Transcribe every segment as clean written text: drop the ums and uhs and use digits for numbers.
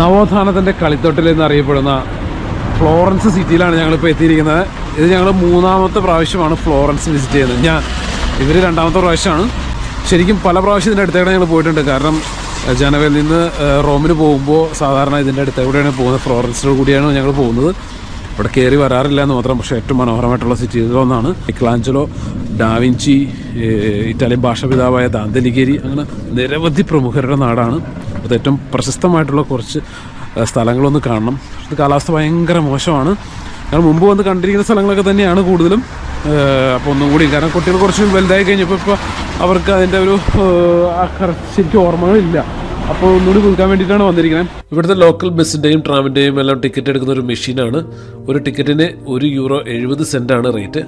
നവോത്ഥാനത്തിൻ്റെ കളിത്തൊട്ടിൽ എന്നറിയപ്പെടുന്ന ഫ്ലോറൻസ് സിറ്റിയിലാണ് ഞങ്ങളിപ്പോൾ എത്തിയിരിക്കുന്നത്. ഇത് ഞങ്ങൾ 3ാമത്തെ പ്രാവശ്യമാണ് ഫ്ലോറൻസ് വിസിറ്റ് ചെയ്യുന്നത്. ഇവർ 2ാമത്തെ പ്രാവശ്യമാണ്. ശരിക്കും പല പ്രാവശ്യം ഇതിൻ്റെ അടുത്തേക്കൂടെ ഞങ്ങൾ പോയിട്ടുണ്ട്. കാരണം ജനവയിൽ നിന്ന് റോമിന് പോകുമ്പോൾ സാധാരണ ഇതിൻ്റെ അടുത്തേക്കൂടെയാണ് പോകുന്നത്. ഫ്ലോറൻസിനോട് കൂടിയാണ് ഞങ്ങൾ പോകുന്നത്. ഇവിടെ കയറി വരാറില്ല എന്ന് മാത്രം. പക്ഷേ ഏറ്റവും മനോഹരമായിട്ടുള്ള സിറ്റികളിലൊന്നാണ്. മൈക്കലാഞ്ചലോ, ഡാവിഞ്ചി, ഇറ്റാലിയൻ ഭാഷാപിതാവായ ദാന്തെ അലിഘേരി, അങ്ങനെ നിരവധി പ്രമുഖരുടെ നാടാണ്. അത് ഏറ്റവും പ്രശസ്തമായിട്ടുള്ള കുറച്ച് സ്ഥലങ്ങളൊന്ന് കാണണം. കാലാവസ്ഥ ഭയങ്കര മോശമാണ്. ഞങ്ങൾ മുമ്പ് വന്ന് കണ്ടിരിക്കുന്ന സ്ഥലങ്ങളൊക്കെ തന്നെയാണ് കൂടുതലും. അപ്പോൾ ഒന്നും കൂടി, കാരണം കുട്ടികൾ കുറച്ച് വലുതായി കഴിഞ്ഞപ്പോൾ ഇപ്പോൾ അവർക്ക് അതിൻ്റെ ഒരു ശരിക്കും ഓർമ്മകളില്ല. അപ്പോൾ ഒന്നുകൂടി പുതുക്കാൻ വേണ്ടിയിട്ടാണ് വന്നിരിക്കുന്നത്. ഇവിടുത്തെ ലോക്കൽ ബസ്സിൻ്റെയും ട്രാമിൻ്റെയും എല്ലാം ടിക്കറ്റ് എടുക്കുന്ന ഒരു മെഷീനാണ്. ഒരു ടിക്കറ്റിന് €1.70 റേറ്റ്.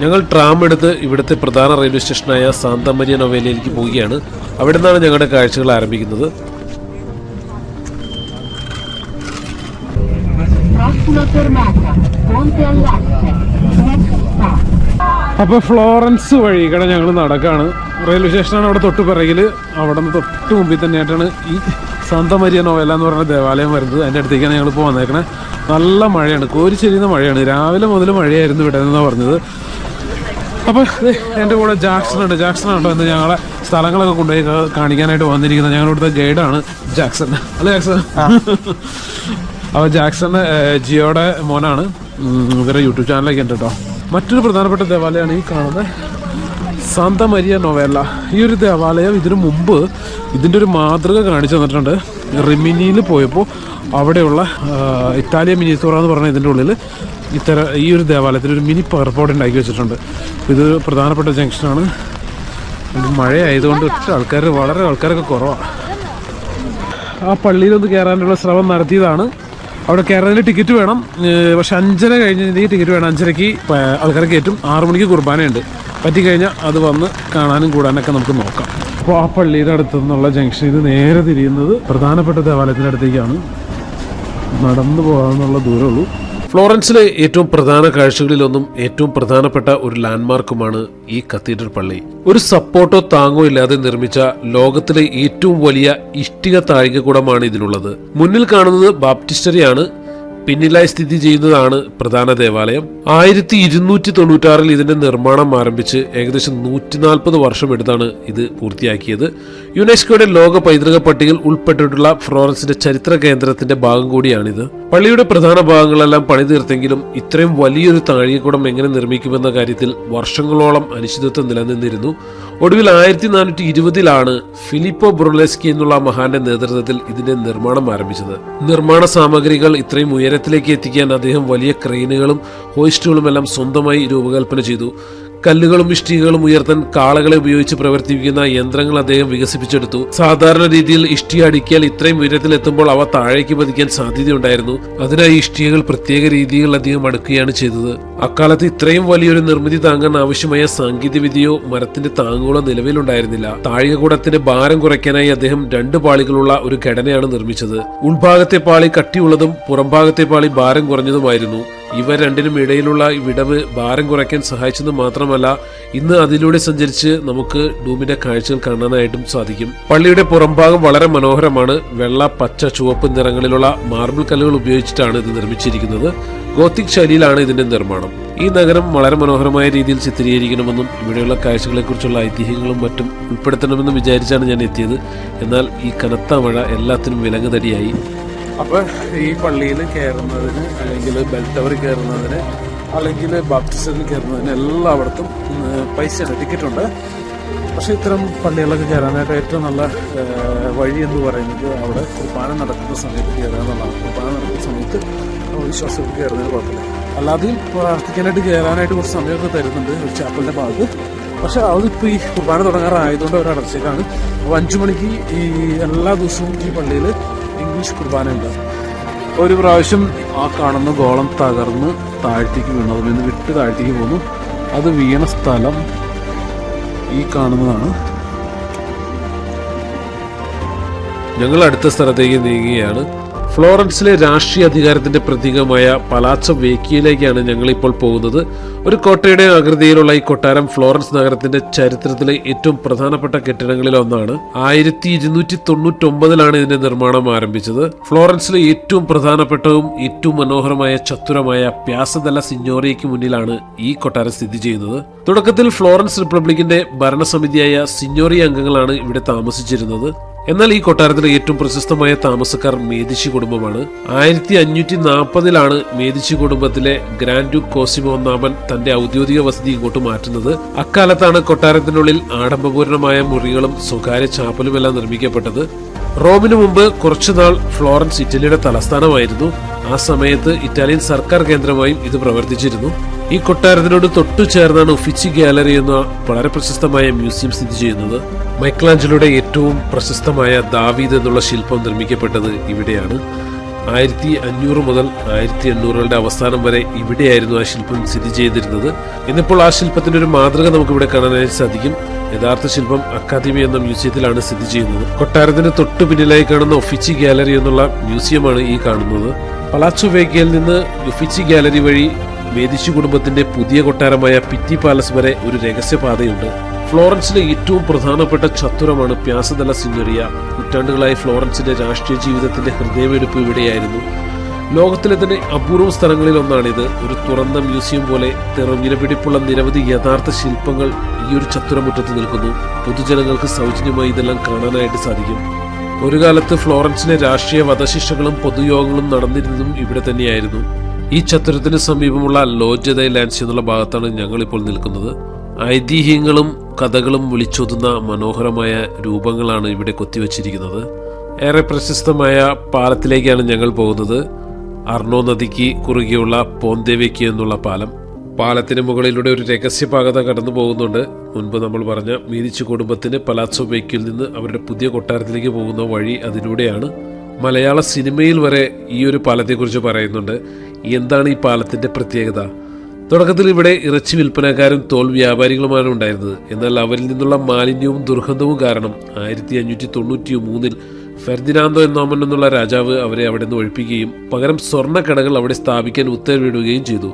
ഞങ്ങൾ ട്രാം എടുത്ത് ഇവിടുത്തെ പ്രധാന റെയിൽവേ സ്റ്റേഷനായ സാന്ത മരിയ നൊവേലയിലേക്ക് പോവുകയാണ്. അവിടെ നിന്നാണ് ഞങ്ങളുടെ കാഴ്ചകൾ ആരംഭിക്കുന്നത്. അപ്പോൾ ഫ്ലോറൻസ് വഴി ഇവിടെ ഞങ്ങൾ നടക്കുകയാണ്. റെയിൽവേ സ്റ്റേഷനാണ് അവിടെ തൊട്ട് പിറകിൽ. അവിടെ നിന്ന് തൊട്ട് മുമ്പിൽ തന്നെയായിട്ടാണ് ഈ സാന്ത മരിയ നൊവേല എന്ന് പറയുന്ന ദേവാലയം വരുന്നത്. അതിൻ്റെ അടുത്തേക്കാണ് ഞങ്ങളിപ്പോൾ വന്നേക്കണേ. നല്ല മഴയാണ്, കോരിച്ചെരിയുന്ന മഴയാണ്. രാവിലെ മുതൽ മഴയായിരുന്നു ഇവിടെ നിന്നാണ് പറഞ്ഞത്. അപ്പോൾ എൻ്റെ കൂടെ ജാക്സൺ ഉണ്ടോ എന്ന് ഞങ്ങളെ സ്ഥലങ്ങളൊക്കെ കൊണ്ടുപോയി കാണിക്കാനായിട്ട് വന്നിരിക്കുന്നത് ഞങ്ങളിവിടുത്തെ ഗൈഡാണ് ജാക്സൺ. അല്ല ജാക്സൺ? അപ്പോൾ ജാക്സൺ ജിയോയുടെ മോനാണ്. ഇവരുടെ യൂട്യൂബ് ചാനലൊക്കെ ഉണ്ട് കേട്ടോ. മറ്റൊരു പ്രധാനപ്പെട്ട ദേവാലയമാണ് ഈ കാണുന്നത് സാന്ത മരിയ നൊവേല. ഈ ഒരു ദേവാലയം ഇതിനു മുമ്പ് ഇതിൻ്റെ ഒരു മാതൃക കാണിച്ചു തന്നിട്ടുണ്ട്. റിമിനിയിൽ പോയപ്പോൾ അവിടെയുള്ള ഇറ്റാലിയൻ മിനിത്തോറ എന്ന് പറഞ്ഞ ഇതിൻ്റെ ഉള്ളിൽ ഈ ഒരു ദേവാലയത്തിൽ ഒരു മിനി എയർപോർട്ട് ഉണ്ടാക്കി വെച്ചിട്ടുണ്ട്. ഇത് പ്രധാനപ്പെട്ട ജംഗ്ഷനാണ്. മഴയായതുകൊണ്ട് വളരെ ആൾക്കാരൊക്കെ കുറവാണ്. ആ പള്ളിയിലൊന്ന് കയറാനുള്ള ശ്രമം നടത്തിയതാണ്. അവിടെ കയറുന്നതിന് ടിക്കറ്റ് വേണം. പക്ഷെ 5:30 കഴിഞ്ഞ് ടിക്കറ്റ് വേണം. 5:30 ആൾക്കാരെ കയറ്റും. 6 മണിക്ക് കുർബാനയുണ്ട്. പറ്റിക്കഴിഞ്ഞാൽ അത് വന്ന് കാണാനും കൂടാനൊക്കെ നമുക്ക് നോക്കാം. അപ്പോൾ ആ പള്ളിയുടെ അടുത്തു നിന്നുള്ള ജംഗ്ഷൻ ഇത് നേരെ തിരിയുന്നത് പ്രധാനപ്പെട്ട ദേവാലയത്തിൻ്റെ അടുത്തേക്കാണ്. നടന്നു പോകാമെന്നുള്ള ദൂരമുള്ളൂ. ഫ്ലോറൻസിലെ ഏറ്റവും പ്രധാന കാഴ്ചകളിലൊന്നും ഏറ്റവും പ്രധാനപ്പെട്ട ഒരു ലാൻഡ്മാർക്കുമാണ് ഈ കത്തീഡ്രൽ പള്ളി. ഒരു സപ്പോർട്ടോ താങ്ങോ ഇല്ലാതെ നിർമ്മിച്ച ലോകത്തിലെ ഏറ്റവും വലിയ ഇഷ്ടിക താഴികക്കുടമാണ് ഇതിനുള്ളത്. മുന്നിൽ കാണുന്നത് ബാപ്റ്റിസ്റ്ററിയാണ്. പിന്നിലായി സ്ഥിതി ചെയ്യുന്നതാണ് പ്രധാന ദേവാലയം. 1296 ഇതിന്റെ നിർമ്മാണം ആരംഭിച്ച് ഏകദേശം 140 വർഷം എടുത്താണ് ഇത് പൂർത്തിയാക്കിയത്. യുനെസ്കോയുടെ ലോക പൈതൃക പട്ടികയിൽ ഉൾപ്പെട്ടിട്ടുള്ള ഫ്ലോറൻസിന്റെ ചരിത്ര കേന്ദ്രത്തിന്റെ ഭാഗം കൂടിയാണിത്. പള്ളിയുടെ പ്രധാന ഭാഗങ്ങളെല്ലാം പണിതീർത്തെങ്കിലും ഇത്രയും വലിയൊരു താഴികക്കുടം എങ്ങനെ നിർമ്മിക്കുമെന്ന കാര്യത്തിൽ വർഷങ്ങളോളം അനിശ്ചിതത്വം നിലനിന്നിരുന്നു. ഒടുവിൽ 1420 ഫിലിപ്പോ ബ്രുലെസ്കി എന്നുള്ള മഹാന്റെ നേതൃത്വത്തിൽ ഇതിന്റെ നിർമ്മാണം ആരംഭിച്ചത്. നിർമ്മാണ സാമഗ്രികൾ ഇത്രയും ഉയരത്തിലേക്ക് എത്തിക്കാൻ അദ്ദേഹം വലിയ ക്രെയിനുകളും ഹോയിസ്റ്റുകളും എല്ലാം സ്വന്തമായി രൂപകൽപ്പന ചെയ്തു. കല്ലുകളും ഇഷ്ടികകളും ഉയർത്താൻ കാളകളെ ഉപയോഗിച്ച് പ്രവർത്തിപ്പിക്കുന്ന യന്ത്രങ്ങൾ അദ്ദേഹം വികസിപ്പിച്ചെടുത്തു. സാധാരണ രീതിയിൽ ഇഷ്ടിക അടുക്കിയാൽ ഇത്രയും ഉയരത്തിൽ എത്തുമ്പോൾ അവ താഴേക്ക് പതിക്കാൻ സാധ്യതയുണ്ടായിരുന്നു. അതിനായി ഇഷ്ടികകൾ പ്രത്യേക രീതിയിൽ അദ്ദേഹം അടുക്കുകയാണ് ചെയ്തത്. അക്കാലത്ത് ഇത്രയും വലിയൊരു നിർമ്മിതി താങ്ങാൻ ആവശ്യമായ സാങ്കേതിക വിദ്യയോ മരത്തിന്റെ താങ്ങുകളോ നിലവിലുണ്ടായിരുന്നില്ല. താഴികക്കുടത്തിന്റെ ഭാരം കുറയ്ക്കാനായി അദ്ദേഹം 2 പാളികളുള്ള ഒരു ഘടനയാണ് നിർമ്മിച്ചത്. ഉൾഭാഗത്തെ പാളി കട്ടിയുള്ളതും പുറംഭാഗത്തെ പാളി ഭാരം കുറഞ്ഞതുമായിരുന്നു. ഇവ രണ്ടിനും ഇടയിലുള്ള വിടവ് ഭാരം കുറയ്ക്കാൻ സഹായിച്ചെന്ന് മാത്രമല്ല, ഇന്ന് അതിലൂടെ സഞ്ചരിച്ച് നമുക്ക് ഡൂമിന്റെ കാഴ്ചകൾ കാണാനായിട്ടും സാധിക്കും. പള്ളിയുടെ പുറംഭാഗം വളരെ മനോഹരമാണ്. വെള്ള, പച്ച, ചുവപ്പ് നിറങ്ങളിലുള്ള മാർബിൾ കല്ലുകൾ ഉപയോഗിച്ചിട്ടാണ് ഇത് നിർമ്മിച്ചിരിക്കുന്നത്. ഗോത്തിക് ശൈലിയിലാണ് ഇതിന്റെ നിർമ്മാണം. ഈ നഗരം വളരെ മനോഹരമായ രീതിയിൽ ചിത്രീകരിക്കണമെന്നും ഇവിടെയുള്ള കാഴ്ചകളെക്കുറിച്ചുള്ള ഐതിഹ്യങ്ങളും മറ്റും ഉൾപ്പെടുത്തണമെന്നും വിചാരിച്ചാണ് ഞാൻ എത്തിയത്. എന്നാൽ ഈ കനത്ത മഴ എല്ലാത്തിനും വിലങ്ങുതടിയായി. അപ്പോൾ ഈ പള്ളിയിൽ കയറുന്നതിന്, അല്ലെങ്കിൽ ബെൽ ടവറിൽ കയറുന്നതിന്, അല്ലെങ്കിൽ ബാപ്റ്റിസ്റ്ററിൽ കയറുന്നതിന് എല്ലായിടത്തും പൈസയുണ്ട്, ടിക്കറ്റുണ്ട്. പക്ഷേ ഇത്തരം പള്ളികളിലൊക്കെ കയറാനായിട്ട് ഏറ്റവും നല്ല വഴി എന്ന് പറയുന്നത് അവിടെ കുർബാന നടക്കുന്ന സമയത്ത് കയറുക എന്നുള്ളതാണ്. കുർബാന നടക്കുന്ന സമയത്ത് വിശ്വാസത്തിൽ കയറുന്നതിന് കുഴപ്പമില്ല. അല്ലാതെയും പ്രാർത്ഥിക്കാനായിട്ട് കയറാനായിട്ട് കുറച്ച് സമയമൊക്കെ തരുന്നുണ്ട് ഒരു ചാപ്പലിൻ്റെ ഭാഗത്ത്. പക്ഷെ അതിപ്പോൾ ഈ കുർബാന തുടങ്ങാറായതുകൊണ്ട് ഒരു അടച്ചേക്കാണ്. അപ്പോൾ 5 മണിക്ക് ഈ എല്ലാ ദിവസവും ഈ പള്ളിയിൽ ഇംഗ്ലീഷ് കുർബാന ഉണ്ട്. ഒരു പ്രാവശ്യം ആ കാണുന്ന ഗോളം തകർന്ന് താഴ്ത്തേക്ക് വീണു. അതിൽ നിന്ന് വിട്ട് താഴ്ത്തേക്ക് പോന്നു. അത് വീണ സ്ഥലം ഈ കാണുന്നതാണ്. ഞങ്ങൾ അടുത്ത സ്ഥലത്തേക്ക് നീങ്ങുകയാണ്. ഫ്ലോറൻസിലെ രാഷ്ട്രീയ അധികാരത്തിന്റെ പ്രതീകമായ പലാച്ചോ വെക്കിയയിലേക്കാണ് ഞങ്ങൾ ഇപ്പോൾ പോകുന്നത്. ഒരു കോട്ടയുടെ ആകൃതിയിലുള്ള ഈ കൊട്ടാരം ഫ്ലോറൻസ് നഗരത്തിന്റെ ചരിത്രത്തിലെ ഏറ്റവും പ്രധാനപ്പെട്ട കെട്ടിടങ്ങളിൽ ഒന്നാണ്. 1299 ഇതിന്റെ നിർമ്മാണം ആരംഭിച്ചത്. ഫ്ലോറൻസിലെ ഏറ്റവും പ്രധാനപ്പെട്ടതും ഏറ്റവും മനോഹരമായ ചത്തുരമായ പ്യാസ ദെല്ല സിഗ്നോറിയയ്ക്ക് മുന്നിലാണ് ഈ കൊട്ടാരം സ്ഥിതി ചെയ്യുന്നത്. തുടക്കത്തിൽ ഫ്ലോറൻസ് റിപ്പബ്ലിക്കിന്റെ ഭരണസമിതിയായ സിഗ്നോറിയ അംഗങ്ങളാണ് ഇവിടെ താമസിച്ചിരുന്നത്. എന്നാൽ ഈ കൊട്ടാരത്തിലെ ഏറ്റവും പ്രശസ്തമായ താമസക്കാർ മേദിച്ചി കുടുംബമാണ്. 1540 മേദിച്ചി കുടുംബത്തിലെ ഗ്രാൻഡ് ഡ്യൂക്ക് കോസിമോ ഒന്നാമൻ തന്റെ ഔദ്യോഗിക വസതി ഇങ്ങോട്ട് മാറ്റുന്നത്. അക്കാലത്താണ് കൊട്ടാരത്തിനുള്ളിൽ ആഡംബരപൂർണമായ മുറികളും സ്വകാര്യ ചാപ്പലുമെല്ലാം നിർമ്മിക്കപ്പെട്ടത്. റോമിനു മുമ്പ് കുറച്ചുനാൾ ഫ്ലോറൻസ് ഇറ്റലിയുടെ തലസ്ഥാനമായിരുന്നു. ആ സമയത്ത് ഇറ്റാലിയൻ സർക്കാർ കേന്ദ്രമായും ഇത് പ്രവർത്തിച്ചിരുന്നു. ഈ കൊട്ടാരത്തിനോട് തൊട്ടു ചേർന്നാണ് ഉഫിച്ചി ഗാലറി എന്ന വളരെ പ്രശസ്തമായ മ്യൂസിയം സ്ഥിതി ചെയ്യുന്നത്. മൈക്കലാഞ്ചലോയുടെ ഏറ്റവും പ്രശസ്തമായ ദാവീദ് എന്നുള്ള ശില്പം നിർമ്മിക്കപ്പെട്ടത് ഇവിടെയാണ്. 1500 മുതൽ 1800കളുടെ അവസാനം വരെ ഇവിടെയായിരുന്നു ആ ശില്പം സ്ഥിതി ചെയ്തിരുന്നത്. ഇന്നിപ്പോൾ ആ ശില്പത്തിന്റെ ഒരു മാതൃക നമുക്ക് ഇവിടെ കാണാനായിട്ട് സാധിക്കും. യഥാർത്ഥ ശില്പം അക്കാദമി എന്ന മ്യൂസിയത്തിലാണ് സ്ഥിതി ചെയ്യുന്നത്. കൊട്ടാരത്തിന് തൊട്ടു പിന്നിലായി കാണുന്ന ഉഫിച്ചി ഗാലറി എന്നുള്ള മ്യൂസിയമാണ് ഈ കാണുന്നത്. പലാച്ചോ വെക്കിയയിൽ നിന്ന് ഉഫിച്ചി ഗാലറി വഴി മേദിച്ചി കുടുംബത്തിന്റെ പുതിയ കൊട്ടാരമായ പിറ്റി പാലസ് വരെ ഒരു രഹസ്യപാതയുണ്ട്. ഫ്ലോറൻസിലെ ഏറ്റവും പ്രധാനപ്പെട്ട ചത്തുരമാണ് പ്യാസ ദെല്ല സിഗ്നോറിയ. നൂറ്റാണ്ടുകളായി ഫ്ലോറൻസിന്റെ രാഷ്ട്രീയ ജീവിതത്തിന്റെ ഹൃദയമെടുപ്പ് ഇവിടെയായിരുന്നു. ലോകത്തിലെ തന്നെ അപൂർവ സ്ഥലങ്ങളിൽ ഒന്നാണിത്. ഒരു തുറന്ന മ്യൂസിയം പോലെ വിലപിടിപ്പുള്ള നിരവധി യഥാർത്ഥ ശില്പങ്ങൾ ഈ ഒരു ചത്തുരമുറ്റത്ത് നിൽക്കുന്നു. പൊതുജനങ്ങൾക്ക് സൗജന്യമായി ഇതെല്ലാം കാണാനായിട്ട് സാധിക്കും. ഒരു കാലത്ത് ഫ്ലോറൻസിലെ രാഷ്ട്രീയ വധശിക്ഷകളും പൊതുയോഗങ്ങളും നടന്നിരുന്നതും ഇവിടെ തന്നെയായിരുന്നു. ഈ ചത്തുരത്തിന് സമീപമുള്ള ലോഡ്ജ് ദെ ലാൻസ് എന്നുള്ള ഭാഗത്താണ് ഞങ്ങൾ ഇപ്പോൾ നിൽക്കുന്നത്. ഐതിഹ്യങ്ങളും കഥകളും വിളിച്ചോതുന്ന മനോഹരമായ രൂപങ്ങളാണ് ഇവിടെ കൊത്തിവെച്ചിരിക്കുന്നത്. ഏറെ പ്രശസ്തമായ പാലത്തിലേക്കാണ് ഞങ്ങൾ പോകുന്നത്. അർണോ നദിക്ക് കുറുകെയുള്ള പോന്തെ വെക്കിയോ എന്നുള്ള പാലം. പാലത്തിന് മുകളിലൂടെ ഒരു രഹസ്യപാത കടന്നു പോകുന്നുണ്ട്. മുൻപ് നമ്മൾ പറഞ്ഞ മേദിച്ചി കുടുംബത്തിന് പലാച്ചോ വെക്കിയോയിൽ നിന്ന് അവരുടെ പുതിയ കൊട്ടാരത്തിലേക്ക് പോകുന്ന വഴി അതിലൂടെയാണ്. മലയാള സിനിമയിൽ വരെ ഈ ഒരു പാലത്തെക്കുറിച്ച് പറയുന്നുണ്ട്. എന്താണ് ഈ പാലത്തിന്റെ പ്രത്യേകത? തുടക്കത്തിൽ ഇവിടെ ഇറച്ചി വിൽപ്പനക്കാരും തോൽ വ്യാപാരികളുമാണ് ഉണ്ടായിരുന്നത്. എന്നാൽ അവരിൽ നിന്നുള്ള മാലിന്യവും ദുർഗന്ധവും കാരണം 1593 ഫെർദിനാന്തോ എന്നോമൻ എന്നുള്ള രാജാവ് അവരെ അവിടെ നിന്ന് ഒഴിപ്പിക്കുകയും പകരം സ്വർണ്ണക്കടകൾ അവിടെ സ്ഥാപിക്കാൻ ഉത്തരവിടുകയും ചെയ്തു.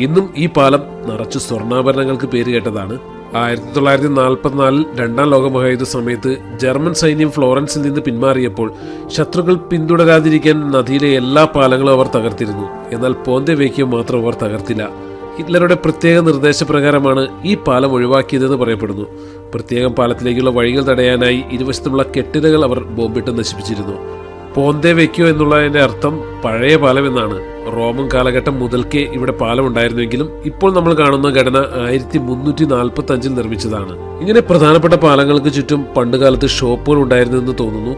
ഇന്നും ഈ പാലം നിറച്ചു സ്വർണ്ണാഭരണങ്ങൾക്ക് പേര് കേട്ടതാണ്. 1944 രണ്ടാം ലോകമഹായുദ്ധ സമയത്ത് ജർമ്മൻ സൈന്യം ഫ്ലോറൻസിൽ നിന്ന് പിന്മാറിയപ്പോൾ ശത്രുക്കൾ പിന്തുടരാതിരിക്കാൻ നദിയിലെ എല്ലാ പാലങ്ങളും അവർ തകർത്തിരുന്നു. എന്നാൽ പോന്തെ വെക്കിയോ മാത്രം അവർ തകർത്തില്ല. ഹിറ്റ്ലറുടെ പ്രത്യേക നിർദ്ദേശപ്രകാരമാണ് ഈ പാലം ഒഴിവാക്കിയതെന്ന് പറയപ്പെടുന്നു. പ്രത്യേകം പാലത്തിലേക്കുള്ള വഴികൾ തടയാനായി ഇരുവശത്തുമുള്ള കെട്ടിടങ്ങൾ അവർ ബോംബിട്ട് നശിപ്പിച്ചിരുന്നു. പോന്തെ വെക്കിയോ എന്നുള്ളതിന്റെ അർത്ഥം പഴയ പാലം എന്നാണ്. റോമൻ കാലഘട്ടം മുതൽക്കേ ഇവിടെ പാലം ഉണ്ടായിരുന്നുവെങ്കിലും ഇപ്പോൾ നമ്മൾ കാണുന്ന ഘടന 1345 നിർമ്മിച്ചതാണ്. ഇങ്ങനെ പ്രധാനപ്പെട്ട പാലങ്ങൾക്ക് ചുറ്റും പണ്ടുകാലത്ത് ഷോപ്പുകൾ ഉണ്ടായിരുന്നെന്ന് തോന്നുന്നു.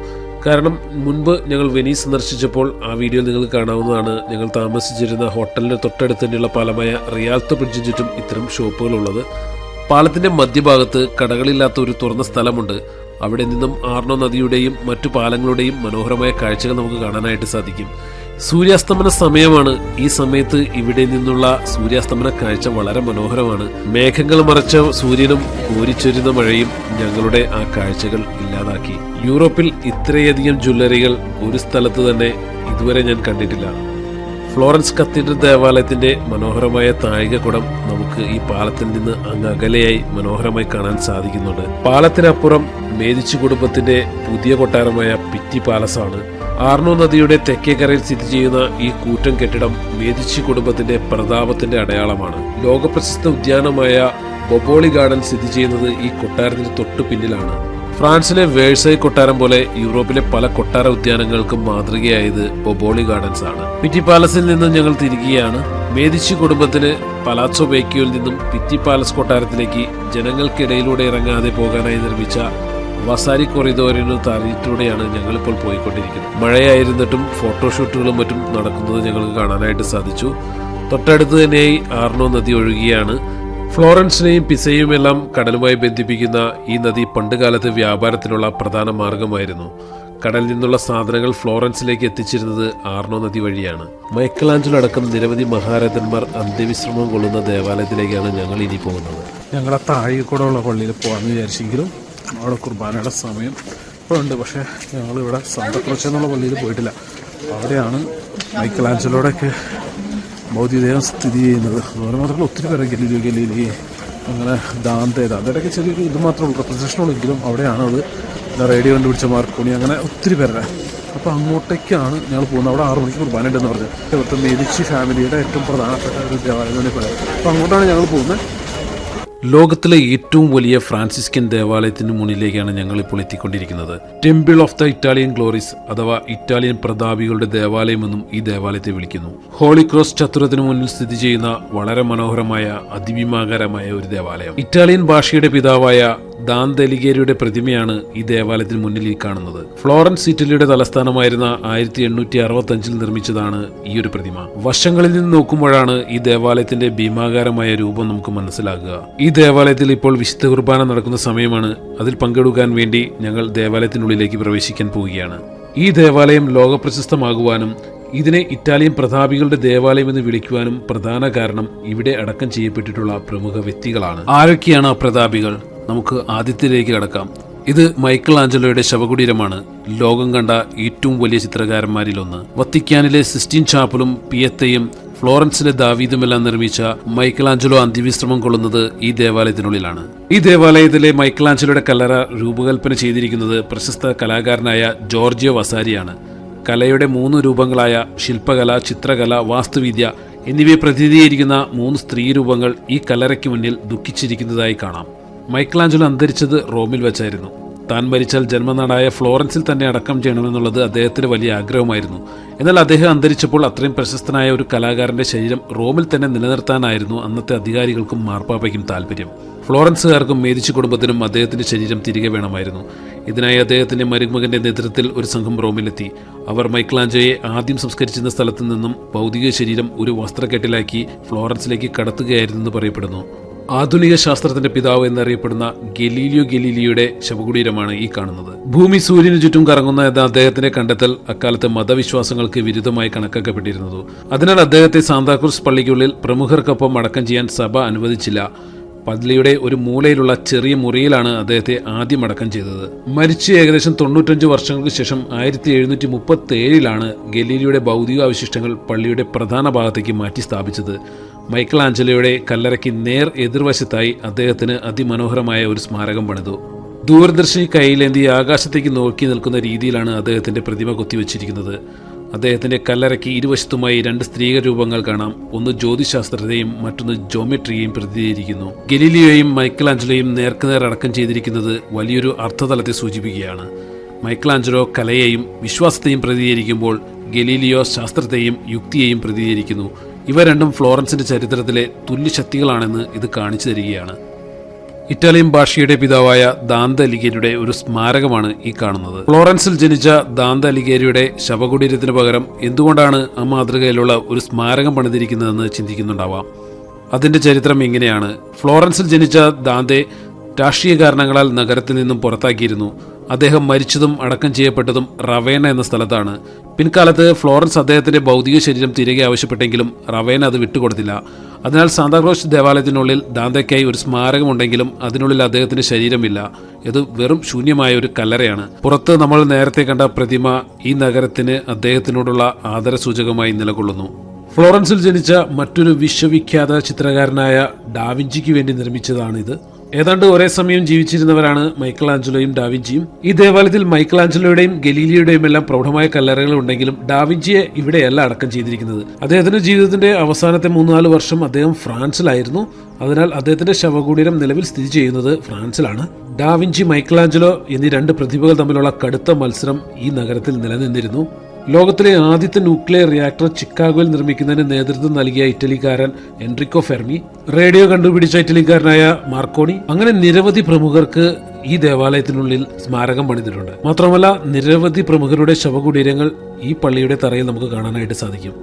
കാരണം മുൻപ് ഞങ്ങൾ വെനീസ് സന്ദർശിച്ചപ്പോൾ ആ വീഡിയോ നിങ്ങൾക്ക് കാണാവുന്നതാണ്. ഞങ്ങൾ താമസിച്ചിരുന്ന ഹോട്ടലിന് തൊട്ടടുത്ത് തന്നെയുള്ള പാലമായ റിയാൽത്തോ ബ്രിഡ്ജിന് ചുറ്റും ഇത്തരം ഷോപ്പുകൾ ഉള്ളത്. പാലത്തിന്റെ മധ്യഭാഗത്ത് കടകളില്ലാത്ത ഒരു തുറന്ന സ്ഥലമുണ്ട്. അവിടെ നിന്നും ആർണോ നദിയുടെയും മറ്റു പാലങ്ങളുടെയും മനോഹരമായ കാഴ്ചകൾ നമുക്ക് കാണാനായിട്ട് സാധിക്കും. സൂര്യാസ്തമന സമയമാണ്. ഈ സമയത്ത് ഇവിടെ നിന്നുള്ള സൂര്യാസ്തമന കാഴ്ച വളരെ മനോഹരമാണ്. മേഘങ്ങൾ മറച്ച സൂര്യനും കോരിച്ചൊരുന്ന മഴയും ഞങ്ങളുടെ ആ കാഴ്ചകൾ ഇല്ലാതാക്കി. യൂറോപ്പിൽ ഇത്രയധികം ജ്വല്ലറികൾ ഒരു സ്ഥലത്ത് തന്നെ ഇതുവരെ ഞാൻ കണ്ടിട്ടില്ല. ഫ്ലോറൻസ് കത്തീഡ്രൽ ദേവാലയത്തിന്റെ മനോഹരമായ താഴികക്കുടം നമുക്ക് ഈ പാലത്തിൽ നിന്ന് അങ്ങ് അകലെയായി മനോഹരമായി കാണാൻ സാധിക്കുന്നുണ്ട്. പാലത്തിനപ്പുറം മേദിച്ചി കുടുംബത്തിന്റെ പുതിയ കൊട്ടാരമായ പിറ്റി പാലസ് ആണ്. ആർണോ നദിയുടെ തെക്കേക്കരയിൽ സ്ഥിതി ചെയ്യുന്ന ഈ കൂറ്റൻ കെട്ടിടം മേദിച്ചി കുടുംബത്തിന്റെ പ്രതാപത്തിന്റെ അടയാളമാണ്. ലോകപ്രസിദ്ധ ഉദ്യാനമായ ബൊബോളി ഗാർഡൻ സ്ഥിതി ചെയ്യുന്നത് ഈ കൊട്ടാരത്തിന് തൊട്ടു പിന്നിലാണ്. ഫ്രാൻസിലെ വേഴ്സായ് കൊട്ടാരം പോലെ യൂറോപ്പിലെ പല കൊട്ടാര ഉദ്യാനങ്ങൾക്കും മാതൃകയായത് ബൊബോളി ഗാർഡൻസ് ആണ്. പിറ്റി പാലസിൽ നിന്ന് ഞങ്ങൾ തിരികെയാണ്. മേദിച്ചി കുടുംബത്തിന് പലാച്ചോ വെക്കിയോയിൽ നിന്നും പിറ്റി പാലസ് കൊട്ടാരത്തിലേക്ക് ജനങ്ങൾക്കിടയിലൂടെ ഇറങ്ങാതെ പോകാനായി നിർമ്മിച്ച വസാരി കൊറിഡോറിന് താഴെയിലൂടെയാണ് ഞങ്ങളിപ്പോൾ പോയിക്കൊണ്ടിരിക്കുന്നത്. മഴയായിരുന്നിട്ടും ഫോട്ടോഷൂട്ടുകളും മറ്റും നടക്കുന്നത് ഞങ്ങൾക്ക് കാണാനായിട്ട് സാധിച്ചു. തൊട്ടടുത്ത് തന്നെയായി ആർണോ നദി ഒഴുകിയാണ്. ഫ്ലോറൻസിനെയും പിസയും എല്ലാം കടലുമായി ബന്ധിപ്പിക്കുന്ന ഈ നദി പണ്ടുകാലത്ത് വ്യാപാരത്തിനുള്ള പ്രധാന മാർഗമായിരുന്നു. കടലിൽ നിന്നുള്ള സാധനങ്ങൾ ഫ്ലോറൻസിലേക്ക് എത്തിച്ചിരുന്നത് ആർണോ നദി വഴിയാണ്. മൈക്കലാഞ്ചലോ അടക്കം നിരവധി മഹാരഥന്മാർ അന്ത്യവിശ്രമം കൊള്ളുന്ന ദേവാലയത്തിലേക്കാണ് ഞങ്ങൾ ഇനി പോകുന്നത്. ഞങ്ങളെ താഴെക്കൂടെയുള്ള പള്ളിയിൽ പോകാമെന്ന് വിചാരിച്ചെങ്കിലും അവിടെ കുർബാനയുടെ സമയം ഇപ്പോൾ ഉണ്ട്. പക്ഷേ ഞങ്ങളിവിടെ സാന്താക്രോസ് എന്നുള്ള പള്ളിയിൽ പോയിട്ടില്ല. അവിടെയാണ് മൈക്കൽ ആഞ്ചലോയുടെയൊക്കെ ഭൗതികദേഹം സ്ഥിതി ചെയ്യുന്നത്. അതുപോലെ മാത്രമല്ല ഒത്തിരി പേരെ ഗലീലിയോ ഗലീലി അങ്ങനെ ദാന്തേടൊക്കെ ചെറിയൊരു ഇത് മാത്രമേ ഉള്ളൂ, റെപ്രസെൻറ്റേഷനുള്ളെങ്കിലും അവിടെയാണ് അത് റേഡിയോ കണ്ടുപിടിച്ച മാർക്കോണി അങ്ങനെ ഒത്തിരി പേരുടെ. അപ്പോൾ അങ്ങോട്ടേക്കാണ് ഞങ്ങൾ പോകുന്നത്. അവിടെ 6 മണിക്ക് കുർബാന ഉണ്ടെന്ന് പറഞ്ഞത്. ഇവിടുത്തെ മെഡിച്ചി ഫാമിലിയുടെ ഏറ്റവും പ്രധാനപ്പെട്ട ഒരു ദേവാലയം തന്നെ പറയാം. അപ്പോൾ അങ്ങോട്ടാണ് ഞങ്ങൾ പോകുന്നത്. ലോകത്തിലെ ഏറ്റവും വലിയ ഫ്രാൻസിസ്കൻ ദേവാലയത്തിന് മുന്നിലേക്കാണ് ഞങ്ങൾ ഇപ്പോൾ എത്തിക്കൊണ്ടിരിക്കുന്നത്. Temple of the Italian glories അഥവാ ഇറ്റാലിയൻ പ്രതാപികളുടെ ദേവാലയമെന്നും ഈ ദേവാലയത്തെ വിളിക്കുന്നു. ഹോളി ക്രോസ് ചത്തുരത്തിന് മുന്നിൽ സ്ഥിതി ചെയ്യുന്ന വളരെ മനോഹരമായ അതിഭീമാകരമായ ഒരു ദേവാലയം. ഇറ്റാലിയൻ ഭാഷയുടെ പിതാവായ ദാന്തെ അലിഗേരിയുടെ പ്രതിമയാണ് ഈ ദേവാലയത്തിന് മുന്നിൽ ഈ കാണുന്നത്. ഫ്ലോറൻസ് ഇറ്റലിയുടെ തലസ്ഥാനമായിരുന്ന 1865 നിർമ്മിച്ചതാണ് ഈ ഒരു പ്രതിമ. വശങ്ങളിൽ നിന്ന് നോക്കുമ്പോഴാണ് ഈ ദേവാലയത്തിന്റെ ഭീമാകാരമായ രൂപം നമുക്ക് മനസ്സിലാകുക. ഈ ദേവാലയത്തിൽ ഇപ്പോൾ വിശുദ്ധ കുർബാന നടക്കുന്ന സമയമാണ്. അതിൽ പങ്കെടുക്കാൻ വേണ്ടി ഞങ്ങൾ ദേവാലയത്തിനുള്ളിലേക്ക് പ്രവേശിക്കാൻ പോവുകയാണ്. ഈ ദേവാലയം ലോകപ്രശസ്തമാകുവാനും ഇതിനെ ഇറ്റാലിയൻ പ്രതാപികളുടെ ദേവാലയം എന്ന് വിളിക്കുവാനും പ്രധാന കാരണം ഇവിടെ അടക്കം ചെയ്യപ്പെട്ടിട്ടുള്ള പ്രമുഖ വ്യക്തികളാണ്. ആരൊക്കെയാണ് ആ പ്രതാപികൾ? നമുക്ക് ആദ്യത്തിലേക്ക് കടക്കാം. ഇത് മൈക്കൽ ആഞ്ചലോയുടെ ശവകുടീരമാണ്. ലോകം കണ്ട ഏറ്റവും വലിയ ചിത്രകാരന്മാരിലൊന്ന്. വത്തിക്കാനിലെ സിസ്റ്റീൻ ചാപ്പലും പിയത്തയും ഫ്ലോറൻസിലെ ദാവീദുമെല്ലാം നിർമ്മിച്ച മൈക്കൽ ആഞ്ചലോ അന്ത്യവിശ്രമം കൊള്ളുന്നത് ഈ ദേവാലയത്തിനുള്ളിലാണ്. ഈ ദേവാലയത്തിലെ മൈക്കൽ ആഞ്ചലോയുടെ കല്ലറ രൂപകൽപ്പന ചെയ്തിരിക്കുന്നത് പ്രശസ്ത കലാകാരനായ ജോർജിയോ വസാരിയാണ്. കലയുടെ 3 രൂപങ്ങളായ ശില്പകല, ചിത്രകല, വാസ്തുവിദ്യ എന്നിവയെ പ്രതിനിധീകരിക്കുന്ന 3 സ്ത്രീ രൂപങ്ങൾ ഈ കല്ലറയ്ക്ക് മുന്നിൽ ദുഃഖിച്ചിരിക്കുന്നതായി കാണാം. മൈക്കൽ ആഞ്ചലോ അന്തരിച്ചത് റോമിൽ വെച്ചായിരുന്നു. താൻ മരിച്ചാൽ ജന്മനാടായ ഫ്ലോറൻസിൽ തന്നെ അടക്കം ചെയ്യണമെന്നുള്ളത് അദ്ദേഹത്തിന് വലിയ ആഗ്രഹമായിരുന്നു. എന്നാൽ അദ്ദേഹം അന്തരിച്ചപ്പോൾ അത്രയും പ്രശസ്തനായ ഒരു കലാകാരന്റെ ശരീരം റോമിൽ തന്നെ നിലനിർത്താനായിരുന്നു അന്നത്തെ അധികാരികൾക്കും മാർപ്പാപ്പയ്ക്കും താല്പര്യം. ഫ്ലോറൻസുകാർക്കും മേദിച്ചി കുടുംബത്തിനും അദ്ദേഹത്തിന്റെ ശരീരം തിരികെ വേണമായിരുന്നു. ഇതിനായി അദ്ദേഹത്തിന്റെ മരുമകന്റെ നേതൃത്വത്തിൽ ഒരു സംഘം റോമിലെത്തി. അവർ മൈക്കൽ ആഞ്ചലോയെ ആദ്യം സംസ്കരിച്ചിരുന്ന സ്ഥലത്തു നിന്നും ഭൗതിക ശരീരം ഒരു വസ്ത്രക്കെട്ടിലാക്കി ഫ്ലോറൻസിലേക്ക് കടത്തുകയായിരുന്നെന്ന് പറയപ്പെടുന്നു. ആധുനിക ശാസ്ത്രത്തിന്റെ പിതാവ് എന്നറിയപ്പെടുന്ന ഗലീലിയോ ഗലീലിയുടെ ശവകുടീരമാണ് ഈ കാണുന്നത്. ഭൂമി സൂര്യന് ചുറ്റും കറങ്ങുന്ന എന്ന അദ്ദേഹത്തിന്റെ കണ്ടെത്തൽ അക്കാലത്ത് മതവിശ്വാസങ്ങൾക്ക് വിരുദ്ധമായി കണക്കാക്കപ്പെട്ടിരുന്നത്. അതിനാൽ അദ്ദേഹത്തെ സാന്താക്രൂസ് പള്ളിക്കുള്ളിൽ പ്രമുഖർക്കൊപ്പം അടക്കം ചെയ്യാൻ സഭ അനുവദിച്ചില്ല. പള്ളിയുടെ ഒരു മൂലയിലുള്ള ചെറിയ മുറിയിലാണ് അദ്ദേഹത്തെ ആദ്യം അടക്കം ചെയ്തത്. മരിച്ച് ഏകദേശം 95 വർഷങ്ങൾക്ക് ശേഷം 1737 ഗലീലിയുടെ ഭൗതികാവശിഷ്ടങ്ങൾ പള്ളിയുടെ പ്രധാന ഭാഗത്തേക്ക് മാറ്റി സ്ഥാപിച്ചത്. മൈക്കൽ ആഞ്ചലോയുടെ കല്ലറയ്ക്ക് നേർ എതിർവശത്തായി അദ്ദേഹത്തിന് അതിമനോഹരമായ ഒരു സ്മാരകം പണിതു. ദൂരദർശിനി കൈയിലേന്തി ആകാശത്തേക്ക് നോക്കി നിൽക്കുന്ന രീതിയിലാണ് അദ്ദേഹത്തിന്റെ പ്രതിമ കൊത്തിവെച്ചിരിക്കുന്നത്. അദ്ദേഹത്തിന്റെ കല്ലറയ്ക്ക് ഇരുവശത്തുമായി 2 സ്ത്രീക രൂപങ്ങൾ കാണാം. ഒന്ന് ജ്യോതിശാസ്ത്രത്തെയും മറ്റൊന്ന് ജോമെട്രിയെയും പ്രതിനിധീകരിക്കുന്നു. ഗലീലിയോയും മൈക്കൽ ആഞ്ചലോയും നേർക്കുനേർ അടക്കം ചെയ്തിരിക്കുന്നത് വലിയൊരു അർത്ഥതലത്തെ സൂചിപ്പിക്കുകയാണ്. മൈക്കൽ ആഞ്ചലോ കലയെയും വിശ്വാസത്തെയും പ്രതിനിധീകരിക്കുമ്പോൾ ഗലീലിയോ ശാസ്ത്രത്തെയും യുക്തിയെയും പ്രതിനിധീകരിക്കുന്നു. ഇവ രണ്ടും ഫ്ലോറൻസിന്റെ ചരിത്രത്തിലെ തുല്യശക്തികളാണെന്ന് ഇത് കാണിച്ചു തരികയാണ്. ഇറ്റാലിയൻ ഭാഷയുടെ പിതാവായ ദാന്തെ അലിഗേരിയുടെ ഒരു സ്മാരകമാണ് ഈ കാണുന്നത്. ഫ്ലോറൻസിൽ ജനിച്ച ദാന്തെ അലിഗേരിയുടെ ശവകുടീരത്തിന് പകരം എന്തുകൊണ്ടാണ് ആ മാതൃകയിലുള്ള ഒരു സ്മാരകം പണിതിരിക്കുന്നതെന്ന് ചിന്തിക്കുന്നുണ്ടാവാം. അതിന്റെ ചരിത്രം ഇങ്ങനെയാണ്. ഫ്ലോറൻസിൽ ജനിച്ച ദാന്തെ രാഷ്ട്രീയ കാരണങ്ങളാൽ നഗരത്തിൽ നിന്നും പുറത്താക്കിയിരുന്നു. അദ്ദേഹം മരിച്ചതും അടക്കം ചെയ്യപ്പെട്ടതും റവേന എന്ന സ്ഥലത്താണ്. പിൻകാലത്ത് ഫ്ലോറൻസ് അദ്ദേഹത്തിന്റെ ഭൗതിക ശരീരം തിരികെ ആവശ്യപ്പെട്ടെങ്കിലും റവേന അത് വിട്ടുകൊടുത്തില്ല. അതിനാൽ സാന്താക്രോസ് ദേവാലയത്തിനുള്ളിൽ ദാന്തയ്ക്കായി ഒരു സ്മാരകമുണ്ടെങ്കിലും അതിനുള്ളിൽ അദ്ദേഹത്തിന്റെ ശരീരമില്ല. ഇത് വെറും ശൂന്യമായ ഒരു കല്ലറയാണ്. പുറത്ത് നമ്മൾ നേരത്തെ കണ്ട പ്രതിമ ഈ നഗരത്തിന് അദ്ദേഹത്തിനോടുള്ള ആദരസൂചകമായി നിലകൊള്ളുന്നു. ഫ്ലോറൻസിൽ ജനിച്ച മറ്റൊരു വിശ്വവിഖ്യാത ചിത്രകാരനായ ഡാവിഞ്ചിക്ക് വേണ്ടി നിർമ്മിച്ചതാണിത്. ഏതാണ്ട് ഒരേ സമയം ജീവിച്ചിരുന്നവരാണ് മൈക്കൽ ആഞ്ചലോയും ഡാവിഞ്ചിയും. ഈ ദേവാലയത്തിൽ മൈക്കൽ ആഞ്ചലോയുടെയും ഗലീലിയോയുടെയും എല്ലാം പ്രൗഢമായ കല്ലറകൾ ഉണ്ടെങ്കിലും ഡാവിഞ്ചിയെ ഇവിടെയല്ല അടക്കം ചെയ്തിരിക്കുന്നത്. അദ്ദേഹത്തിന്റെ ജീവിതത്തിന്റെ അവസാനത്തെ 3-4 വർഷം അദ്ദേഹം ഫ്രാൻസിലായിരുന്നു. അതിനാൽ അദ്ദേഹത്തിന്റെ ശവകുടീരം നിലവിൽ സ്ഥിതി ചെയ്യുന്നത് ഫ്രാൻസിലാണ്. ഡാവിഞ്ചി, മൈക്കൽ ആഞ്ചലോ എന്നീ 2 പ്രതിഭകൾ തമ്മിലുള്ള കടുത്ത മത്സരം ഈ നഗരത്തിൽ നിലനിന്നിരുന്നു. ലോകത്തിലെ ആദ്യത്തെ ന്യൂക്ലിയർ റിയാക്ടർ ചിക്കാഗോയിൽ നിർമ്മിക്കുന്നതിന് നേതൃത്വം നൽകിയ ഇറ്റലിക്കാരൻ എൻറിക്കോ ഫെർമി, റേഡിയോ കണ്ടുപിടിച്ച ഇറ്റലിക്കാരനായ മാർക്കോണി, അങ്ങനെ നിരവധി പ്രമുഖർക്ക് ഈ ദേവാലയത്തിനുള്ളിൽ സ്മാരകം പണിതിട്ടുണ്ട്. മാത്രമല്ല നിരവധി പ്രമുഖരുടെ ശവകുടീരങ്ങൾ ഈ പള്ളിയുടെ തറയിൽ നമുക്ക് കാണാനായിട്ട് സാധിക്കും.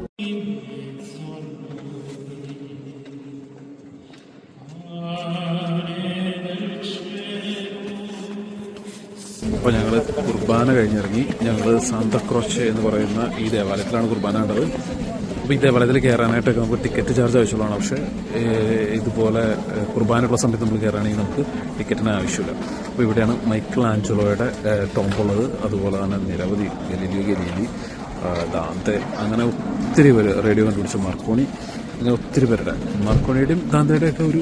അപ്പോൾ ഞങ്ങൾ കുർബാന കഴിഞ്ഞിറങ്ങി. ഞങ്ങൾ സാന്താക്രോസ് എന്ന് പറയുന്ന ഈ ദേവാലയത്തിലാണ് കുർബാന കണ്ടത്. അപ്പോൾ ഈ ദേവാലയത്തിൽ കയറാനായിട്ടൊക്കെ നമുക്ക് ടിക്കറ്റ് ചാർജ് ആവശ്യമുള്ളതാണ്. പക്ഷേ ഇതുപോലെ കുർബാനയുള്ള സമയത്ത് നമ്മൾ കയറുകയാണെങ്കിൽ നമുക്ക് ടിക്കറ്റിന് ആവശ്യമില്ല. അപ്പോൾ ഇവിടെയാണ് മൈക്കൽ ആഞ്ചലോയുടെ ടോംബ് ഉള്ളത്. അതുപോലെ തന്നെ നിരവധി ഗലീലിയോ ഗലീലി, ദാന്തെ, അങ്ങനെ ഒത്തിരി പേര് റേഡിയോ കണ്ടുപിടിച്ച മാർക്കോണി, അങ്ങനെ ഒത്തിരി പേരുടെ മാർക്കോണിയുടെയും ദാന്തയുടെയൊക്കെ ഒരു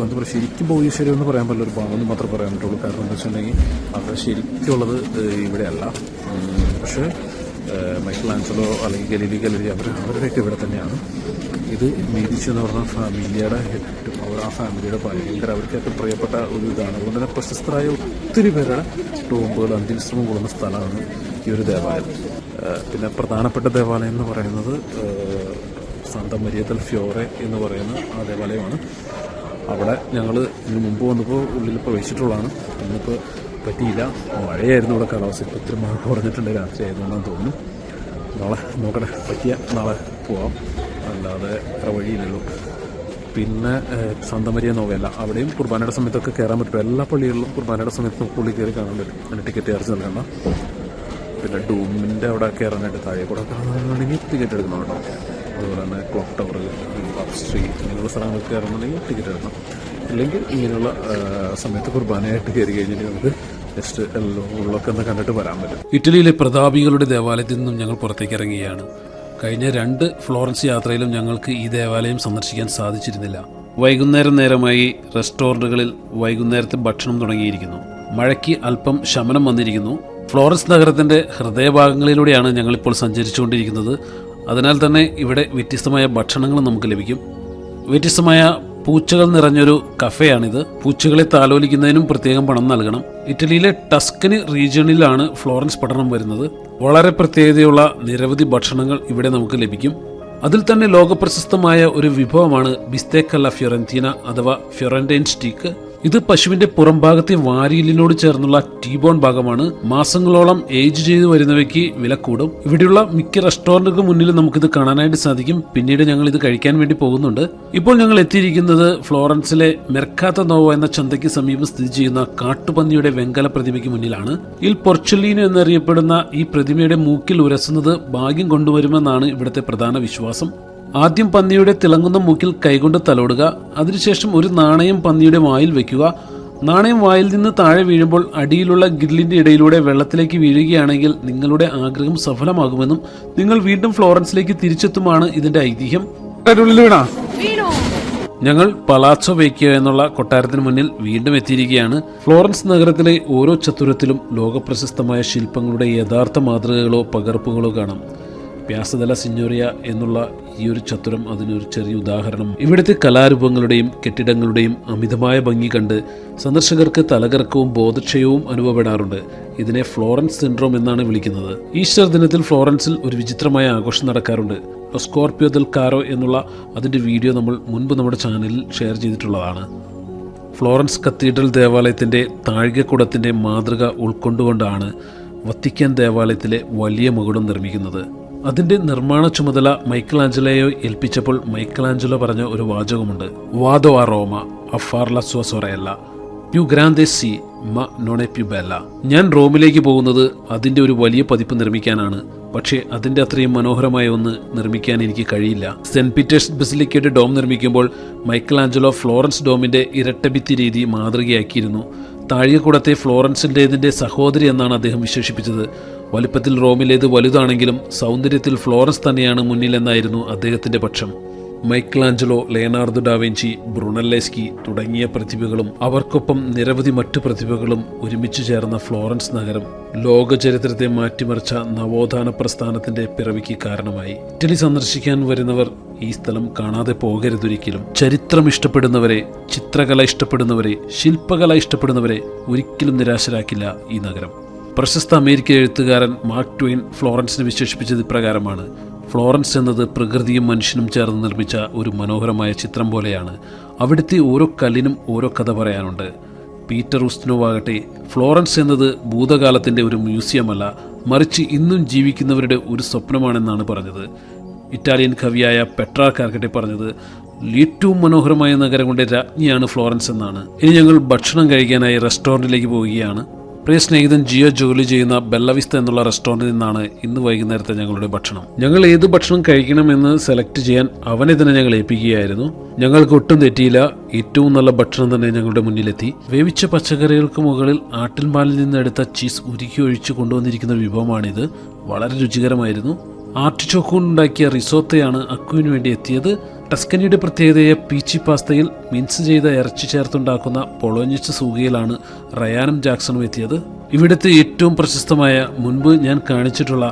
എന്താ പറയുക, ശരിക്കും ഭൗതികശരീരം എന്ന് പറയാൻ പറ്റില്ല, ഒരു ഭാഗം മാത്രമേ പറയാൻ പറ്റുള്ളൂ. കാരണം എന്താ വെച്ചിട്ടുണ്ടെങ്കിൽ അവരുടെ ശരിക്കുള്ളത് ഇവിടെയല്ല. പക്ഷേ മൈക്കൽ ആഞ്ചലോ അല്ലെങ്കിൽ ഗലീലി അവരുടെയൊക്കെ ഇവിടെ തന്നെയാണ്. ഇത് മീഡിച്ചി എന്ന് പറഞ്ഞ ഫാമിലിയുടെ ഹെഡും ആ ഫാമിലിയുടെ ഭയങ്കര അവർക്ക് ഏറ്റവും പ്രിയപ്പെട്ട ഒരു ഇതാണ്. അതുകൊണ്ട് തന്നെ പ്രശസ്തരായ ഒത്തിരി പേരുടെ ടോമ്പുകൾ അന്ത്യവിശ്രമം കൊള്ളുന്ന സ്ഥലമാണ് ഈ ഒരു ദേവാലയം. പിന്നെ പ്രധാനപ്പെട്ട ദേവാലയം എന്ന് പറയുന്നത് സാന്ത മരിയ ദെൽ ഫിയോറെ എന്ന് പറയുന്ന ആ ദേവാലയമാണ്. അവിടെ ഞങ്ങൾ ഇതിന് മുമ്പ് വന്നപ്പോൾ ഉള്ളിൽ പ്രവേശിച്ചിട്ടുള്ളതാണ്. ഇന്നിപ്പോൾ പറ്റിയില്ല, മഴയായിരുന്നു ഇവിടെ കാലാവസ്ഥ. ഇപ്പോൾ ഇത്തിരി മഴ കുറഞ്ഞിട്ടുണ്ട്, രാത്രി ആയതുകൊണ്ടാണെന്ന് തോന്നുന്നു. നാളെ നോക്കട്ടെ, പറ്റിയ നാളെ പോവാം, അല്ലാതെ വേറെ വഴിയില്ലല്ലോ. പിന്നെ സാന്ത മരിയ നോവല്ല, അവിടെയും കുർബാനയുടെ സമയത്തൊക്കെ കയറാൻ പറ്റും. എല്ലാ പള്ളികളിലും കുർബാനയുടെ സമയത്ത് ഉള്ളിൽ കയറി കാണാൻ പറ്റും, അതിന് ടിക്കറ്റ് ചാർജ് നൽകണ്ട. പിന്നെ ഡൂമിൻ്റെ അവിടെ കയറാനായിട്ട് താഴെ കൂടെ കാണാനാണെങ്കിൽ ടിക്കറ്റ് എടുക്കണം കേട്ടോ. അതുപോലെ തന്നെ ക്ലോക്ക് ടവർ, അപ്പ് സ്ട്രീറ്റ് ഇങ്ങനെയുള്ള സ്ഥലങ്ങൾക്ക് കയറണമെന്നുണ്ടെങ്കിൽ ടിക്കറ്റ് എടുക്കണം. ഇല്ലെങ്കിൽ ഇങ്ങനെയുള്ള സമയത്ത് കുർബാനയായിട്ട് കയറി കഴിഞ്ഞിട്ട് നമുക്ക് ജസ്റ്റ് ഉള്ളൊക്കെ ഒന്ന് കണ്ടിട്ട് വരാൻ പറ്റും. ഇറ്റലിയിലെ പ്രതാപികളുടെ ദേവാലയത്തിൽ നിന്നും ഞങ്ങൾ പുറത്തേക്ക് ഇറങ്ങുകയാണ്. കഴിഞ്ഞ 2 ഫ്ലോറൻസ് യാത്രയിലും ഞങ്ങൾക്ക് ഈ ദേവാലയം സന്ദർശിക്കാൻ സാധിച്ചിരുന്നില്ല. വൈകുന്നേരം നേരമായി റെസ്റ്റോറൻറ്റുകളിൽ വൈകുന്നേരത്തെ ഭക്ഷണം തുടങ്ങിയിരിക്കുന്നു. മഴയ്ക്ക് അല്പം ശമനം വന്നിരിക്കുന്നു. ഫ്ലോറൻസ് നഗരത്തിന്റെ ഹൃദയഭാഗങ്ങളിലൂടെയാണ് ഞങ്ങളിപ്പോൾ സഞ്ചരിച്ചുകൊണ്ടിരിക്കുന്നത്. അതിനാൽ തന്നെ ഇവിടെ വ്യത്യസ്തമായ ഭക്ഷണങ്ങൾ നമുക്ക് ലഭിക്കും. വ്യത്യസ്തമായ പൂച്ചകൾ നിറഞ്ഞൊരു കഫേയാണിത്. പൂച്ചകളെ താലോലിക്കുന്നതിനും പ്രത്യേകം പണം നൽകണം. ഇറ്റലിയിലെ ടസ്കനി റീജിയണിലാണ് ഫ്ലോറൻസ് പട്ടണം വരുന്നത്. വളരെ പ്രത്യേകതയുള്ള നിരവധി ഭക്ഷണങ്ങൾ ഇവിടെ നമുക്ക് ലഭിക്കും. അതിൽ തന്നെ ലോകപ്രശസ്തമായ ഒരു വിഭവമാണ് ബിസ്തേക്കല്ല ഫ്യോറന്റീന അഥവാ ഫ്യോറന്റൈൻ സ്റ്റീക്ക്. ഇത് പശുവിന്റെ പുറംഭാഗത്തെ വാരിയലിനോട് ചേർന്നുള്ള ടീബോൺ ഭാഗമാണ്. മാസങ്ങളോളം ഏജ് ചെയ്തു വരുന്നവയ്ക്ക് വില കൂടും. ഇവിടെയുള്ള മിക്ക റെസ്റ്റോറന്റുകൾക്ക് മുന്നിൽ നമുക്കിത് കാണാനായിട്ട് സാധിക്കും. പിന്നീട് ഞങ്ങൾ ഇത് കഴിക്കാൻ വേണ്ടി പോകുന്നുണ്ട്. ഇപ്പോൾ ഞങ്ങൾ എത്തിയിരിക്കുന്നത് ഫ്ലോറൻസിലെ മെർക്കാത്ത നോവോ എന്ന ചന്തയ്ക്ക് സമീപം സ്ഥിതി ചെയ്യുന്ന കാട്ടുപന്നിയുടെ വെങ്കല പ്രതിമയ്ക്ക് മുന്നിലാണ്. ഇൽ പൊർച്ചുലീനോ എന്നറിയപ്പെടുന്ന ഈ പ്രതിമയുടെ മൂക്കിൽ ഉരസുന്നത് ഭാഗ്യം കൊണ്ടുവരുമെന്നാണ് ഇവിടുത്തെ പ്രധാന വിശ്വാസം. ആദ്യം പന്നിയുടെ തിളങ്ങുന്ന മൂക്കിൽ കൈകൊണ്ട് തലോടുക. അതിനുശേഷം ഒരു നാണയം പന്നിയുടെ വായിൽ വെക്കുക. നാണയം വായിൽ നിന്ന് താഴെ വീഴുമ്പോൾ അടിയിലുള്ള ഗ്രില്ലിന്റെ ഇടയിലൂടെ വെള്ളത്തിലേക്ക് വീഴുകയാണെങ്കിൽ നിങ്ങളുടെ ആഗ്രഹം സഫലമാകുമെന്നും നിങ്ങൾ വീണ്ടും ഫ്ലോറൻസിലേക്ക് തിരിച്ചെത്തുമാണ് ഇതിന്റെ ഐതിഹ്യം. ഞങ്ങൾ പലാച്ചോ വെയ്ക്കിയോ എന്നുള്ള കൊട്ടാരത്തിന് മുന്നിൽ വീണ്ടും എത്തിയിരിക്കുകയാണ്. ഫ്ലോറൻസ് നഗരത്തിലെ ഓരോ ചത്തുരത്തിലും ലോകപ്രശസ്തമായ ശില്പങ്ങളുടെ യഥാർത്ഥ മാതൃകകളോ പകർപ്പുകളോ കാണാം. പ്യാസ ദെല്ല സിഞ്ഞോറിയ എന്നുള്ള ഈ ഒരു ചത്തുരം അതിനൊരു ചെറിയ ഉദാഹരണം. ഇവിടുത്തെ കലാരൂപങ്ങളുടെയും കെട്ടിടങ്ങളുടെയും അമിതമായ ഭംഗി കണ്ട് സന്ദർശകർക്ക് തലകറക്കവും ബോധക്ഷയവും അനുഭവപ്പെടാറുണ്ട്. ഇതിനെ ഫ്ലോറൻസ് സിൻഡ്രോം എന്നാണ് വിളിക്കുന്നത്. ഈസ്റ്റർ ദിനത്തിൽ ഫ്ലോറൻസിൽ ഒരു വിചിത്രമായ ആഘോഷം നടക്കാറുണ്ട്. സ്കോർപിയോ ദെൽ കാരോ എന്നുള്ള അതിന്റെ വീഡിയോ നമ്മൾ മുൻപ് നമ്മുടെ ചാനലിൽ ഷെയർ ചെയ്തിട്ടുള്ളതാണ്. ഫ്ലോറൻസ് കത്തീഡ്രൽ ദേവാലയത്തിന്റെ താഴികക്കുടത്തിന്റെ മാതൃക ഉൾക്കൊണ്ടുകൊണ്ടാണ് വത്തിക്കാൻ ദേവാലയത്തിലെ വലിയ മകുടം നിർമ്മിക്കുന്നത്. അതിന്റെ നിർമ്മാണ ചുമതല മൈക്കൽ ആഞ്ചലോയെ ഏൽപ്പിച്ചപ്പോൾ മൈക്കൽ ആഞ്ചലോ പറഞ്ഞ ഒരു വാചകമുണ്ട്: വാദോ ആ റോമ അഫാർ ല sua sorella più grande si ma non è più bella. ഞാൻ റോമിലേക്ക് പോകുന്നത് അതിന്റെ ഒരു വലിയ പതിപ്പ് നിർമ്മിക്കാനാണ്, പക്ഷേ അതിന്റെ അത്രയും മനോഹരമായ ഒന്ന് നിർമ്മിക്കാൻ എനിക്ക് കഴിയില്ല. സെന്റ് പീറ്റേഴ്സ് ബസിലിക്കയുടെ ഡോം നിർമ്മിക്കുമ്പോൾ മൈക്കൽ ആഞ്ചലോ ഫ്ലോറൻസ് ഡോമിന്റെ ഇരട്ടഭിത്തി രീതി മാതൃകയാക്കിയിരുന്നു. താഴികക്കുടത്തെ ഫ്ലോറൻസിന്റേതിന്റെ സഹോദരി എന്നാണ് അദ്ദേഹം വിശേഷിപ്പിച്ചത്. വലിപ്പത്തിൽ റോമിലേത് വലുതാണെങ്കിലും സൗന്ദര്യത്തിൽ ഫ്ലോറൻസ് തന്നെയാണ് മുന്നിലെന്നായിരുന്നു അദ്ദേഹത്തിന്റെ പക്ഷം. മൈക്കൽ ആഞ്ചലോ, ലിയോനാർഡോ ഡാവിഞ്ചി, ബ്രുണല്ലെസ്കി തുടങ്ങിയ പ്രതിഭകളും അവർക്കൊപ്പം നിരവധി മറ്റു പ്രതിഭകളും ഒരുമിച്ച് ചേർന്ന ഫ്ലോറൻസ് നഗരം ലോക ചരിത്രത്തെ മാറ്റിമറിച്ച നവോത്ഥാന പ്രസ്ഥാനത്തിന്റെ പിറവിക്ക് കാരണമായി. ഇറ്റലി സന്ദർശിക്കാൻ വരുന്നവർ ഈ സ്ഥലം കാണാതെ പോകരുതൊരിക്കലും. ചരിത്രം ഇഷ്ടപ്പെടുന്നവരെ, ചിത്രകല ഇഷ്ടപ്പെടുന്നവരെ, ശില്പകല ഇഷ്ടപ്പെടുന്നവരെ ഒരിക്കലും നിരാശരാക്കില്ല ഈ നഗരം. പ്രശസ്ത അമേരിക്കൻ എഴുത്തുകാരൻ മാർക്ക് ട്വെയിൻ ഫ്ലോറൻസിനെ വിശേഷിപ്പിച്ചത് ഇപ്രകാരമാണ്: ഫ്ലോറൻസ് എന്നത് പ്രകൃതിയും മനുഷ്യനും ചേർന്ന് നിർമ്മിച്ച ഒരു മനോഹരമായ ചിത്രം പോലെയാണ്. അവിടുത്തെ ഓരോ കല്ലിനും ഓരോ കഥ പറയാനുണ്ട്. പീറ്റർ ഉസ്റ്റിനോവാകട്ടെ, ഫ്ലോറൻസ് എന്നത് ഭൂതകാലത്തിന്റെ ഒരു മ്യൂസിയമല്ല, മറിച്ച് ഇന്നും ജീവിക്കുന്നവരുടെ ഒരു സ്വപ്നമാണെന്നാണ് പറഞ്ഞത്. ഇറ്റാലിയൻ കവിയായ പെട്രാർക്കാർക്കട്ടെ പറഞ്ഞത് ഏറ്റവും മനോഹരമായ നഗരങ്ങളുടെ രാജ്ഞിയാണ് ഫ്ലോറൻസ് എന്നാണ്. ഇനി ഞങ്ങൾ ഭക്ഷണം കഴിക്കാനായി റെസ്റ്റോറൻറ്റിലേക്ക് പോവുകയാണ്. പ്രിയ സ്നേഹിതൻ ജിയോ ജോലി ചെയ്യുന്ന ബെല്ലവിസ്ത എന്നുള്ള റെസ്റ്റോറൻറ്റിൽ നിന്നാണ് ഇന്ന് വൈകുന്നേരത്തെ ഞങ്ങളുടെ ഭക്ഷണം. ഞങ്ങൾ ഏത് ഭക്ഷണം കഴിക്കണമെന്ന് സെലക്ട് ചെയ്യാൻ അവനെ തന്നെ ഞങ്ങൾ ഏൽപ്പിക്കുകയായിരുന്നു. ഞങ്ങൾക്ക് ഒട്ടും തെറ്റിയില്ല. ഏറ്റവും നല്ല ഭക്ഷണം തന്നെ ഞങ്ങളുടെ മുന്നിലെത്തി. വേവിച്ച പച്ചക്കറികൾക്ക് മുകളിൽ ആട്ടിൻപാലിൽ നിന്ന് എടുത്ത ചീസ് ഉരുക്കി ഒഴിച്ച് കൊണ്ടുവന്നിരിക്കുന്ന ഒരു വിഭവമാണിത്. വളരെ രുചികരമായിരുന്നു. ആർട്ടിച്ചോക്ക് കൊണ്ടുണ്ടാക്കിയ റിസോത്തയാണ് അക്കുവിന് വേണ്ടി എത്തിയത്. ടസ്കനിയുടെ പ്രത്യേകതയായ പീച്ചി പാസ്തയിൽ മിൻസ് ചെയ്ത ഇറച്ചി ചേർത്തുണ്ടാക്കുന്ന പൊളോഞ്ഞിച്ച് സൂഗിയിലാണ് റയാനും ജാക്സണും എത്തിയത്. ഇവിടുത്തെ ഏറ്റവും പ്രശസ്തമായ മുൻപ് ഞാൻ കാണിച്ചിട്ടുള്ള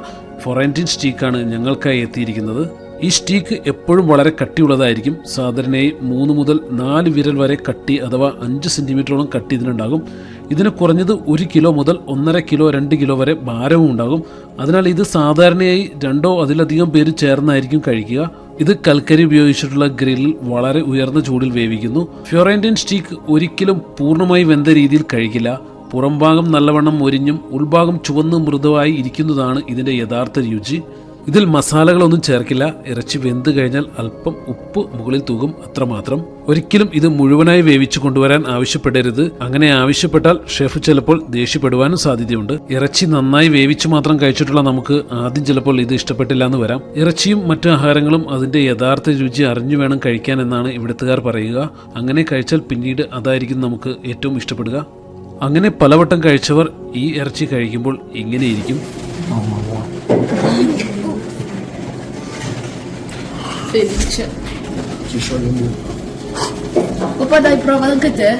ഫൊറന്റീൻ സ്റ്റീക്കാണ് ഞങ്ങൾക്കായി എത്തിയിരിക്കുന്നത്. ഈ സ്റ്റീക്ക് എപ്പോഴും വളരെ കട്ടിയുള്ളതായിരിക്കും. സാധാരണയായി 3 മുതൽ 4 വിരൽ വരെ കട്ടി അഥവാ 5 സെന്റിമീറ്ററോളം കട്ടി ഇതിനുണ്ടാകും. ഇതിന് കുറഞ്ഞത് 1 കിലോ മുതൽ 1.5 കിലോ 2 കിലോ വരെ ഭാരവും ഉണ്ടാകും. അതിനാൽ ഇത് സാധാരണയായി 2 അതിലധികം പേര് ചേർന്നായിരിക്കും കഴിക്കുക. ഇത് കൽക്കരി ഉപയോഗിച്ചിട്ടുള്ള ഗ്രില്ലിൽ വളരെ ഉയർന്ന ചൂടിൽ വേവിക്കുന്നു. ഫ്ലോറന്റൈൻ സ്റ്റീക്ക് ഒരിക്കലും പൂർണ്ണമായി വെന്ത രീതിയിൽ കഴിക്കില്ല. പുറംഭാഗം നല്ലവണ്ണം മൊരിഞ്ഞും ഉൾഭാഗം ചുവന്ന് മൃദുവായി ഇരിക്കുന്നതാണ് ഇതിന്റെ യഥാർത്ഥ രുചി. ഇതിൽ മസാലകളൊന്നും ചേർക്കില്ല. ഇറച്ചി വെന്ത് കഴിഞ്ഞാൽ അല്പം ഉപ്പ് മുകളിൽ തൂകും, അത്രമാത്രം. ഒരിക്കലും ഇത് മുഴുവനായി വേവിച്ചു കൊണ്ടുവരാൻ ആവശ്യപ്പെടരുത്. അങ്ങനെ ആവശ്യപ്പെട്ടാൽ ഷെഫ് ചിലപ്പോൾ ദേഷ്യപ്പെടുവാനും സാധ്യതയുണ്ട്. ഇറച്ചി നന്നായി വേവിച്ചു മാത്രം കഴിച്ചിട്ടുള്ള നമുക്ക് ആദ്യം ചിലപ്പോൾ ഇത് ഇഷ്ടപ്പെട്ടില്ല എന്ന് വരാം. ഇറച്ചിയും മറ്റു ആഹാരങ്ങളും അതിന്റെ യഥാർത്ഥ രുചി അറിഞ്ഞു വേണം കഴിക്കാൻ എന്നാണ് ഇവിടുത്തുകാർ പറയുക. അങ്ങനെ കഴിച്ചാൽ പിന്നീട് അതായിരിക്കും നമുക്ക് ഏറ്റവും ഇഷ്ടപ്പെടുക. അങ്ങനെ പലവട്ടം കഴിച്ചവർ ഈ ഇറച്ചി കഴിക്കുമ്പോൾ ഇങ്ങനെയിരിക്കും. Felice. Papà dai prova anche te?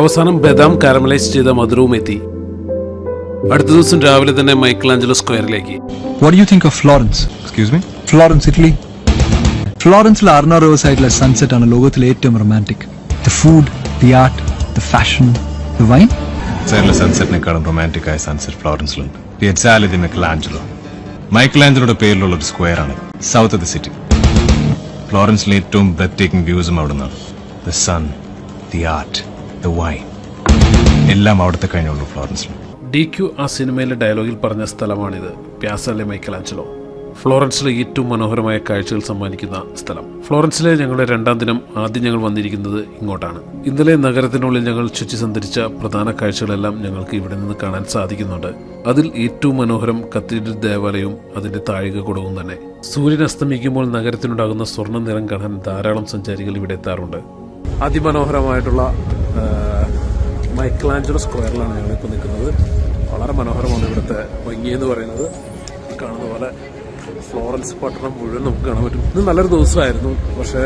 അവസാനം ബദാം കാരമലൈസ് ചെയ്ത മധുരവും എത്തി. അടുത്ത ദിവസം രാവിലെ തന്നെ Michelangelo സ്ക്വയറിലേക്ക്. What do you think of Florence? Excuse me? Florence, Italy. Florence la Arno River side la sunset ആണ് ലോകത്തിലെ ഏറ്റവും romantic. The food, the art, the fashion, the wine. സൈഡിലെ സൺസെറ്റിനേക്കാളും റൊമാൻറ്റിക് ആയ സൺസെറ്റ് ഫ്ലോറൻസിലുണ്ട്. Piazzale the Michelangelo. മൈക്കലാഞ്ചലോയുടെ പേരിലുള്ള ഒരു സ്ക്വയർ ആണ് സൗത്ത് ഓഫ് ദി സിറ്റി. ഫ്ലോറൻസിലെ ഏറ്റവും ബ്രെത്ത് ടേക്കിംഗ് വ്യൂസും അവിടെ നിന്നാണ്. The sun, the art, the wine, എല്ലാം അവിടുത്തെ കഴിഞ്ഞുള്ളൂ ഫ്ലോറൻസിൽ. DQ ആ സിനിമയിലെ ഡയലോഗിൽ പറഞ്ഞ സ്ഥലമാണിത്, പ്യാസലെ മൈക്കലാഞ്ചലോ. ഫ്ലോറൻസിലെ ഏറ്റവും മനോഹരമായ കാഴ്ചകൾ സമ്മാനിക്കുന്ന സ്ഥലം. ഫ്ലോറൻസിലെ ഞങ്ങളുടെ 2ാം ദിനം ആദ്യം ഞങ്ങൾ വന്നിരിക്കുന്നത് ഇങ്ങോട്ടാണ്. ഇന്നലെ നഗരത്തിനുള്ളിൽ ഞങ്ങൾ ചുറ്റി സഞ്ചരിച്ച പ്രധാന കാഴ്ചകളെല്ലാം ഞങ്ങൾക്ക് ഇവിടെ നിന്ന് കാണാൻ സാധിക്കുന്നുണ്ട്. അതിൽ ഏറ്റവും മനോഹരം കത്തീഡ്രൽ ദേവാലയവും അതിന്റെ താഴികക്കുടവും തന്നെ. സൂര്യൻ അസ്തമിക്കുമ്പോൾ നഗരത്തിനുണ്ടാകുന്ന സ്വർണ്ണ നിറം കാണാൻ ധാരാളം സഞ്ചാരികൾ ഇവിടെ എത്താറുണ്ട്. അതിമനോഹരമായിട്ടുള്ള മൈക്കലാഞ്ചലോ സ്ക്വയറിലാണ് ഞങ്ങളിപ്പോൾ നിൽക്കുന്നത്. വളരെ മനോഹരമാണ് ഇവിടുത്തെ ഭംഗി എന്ന് പറയുന്നത്. കാണുന്ന പോലെ ഫ്ലോറൻസ് പട്ടണം മുഴുവൻ നമുക്ക് കാണാൻ പറ്റും. ഇത് നല്ലൊരു ദിവസമായിരുന്നു. പക്ഷേ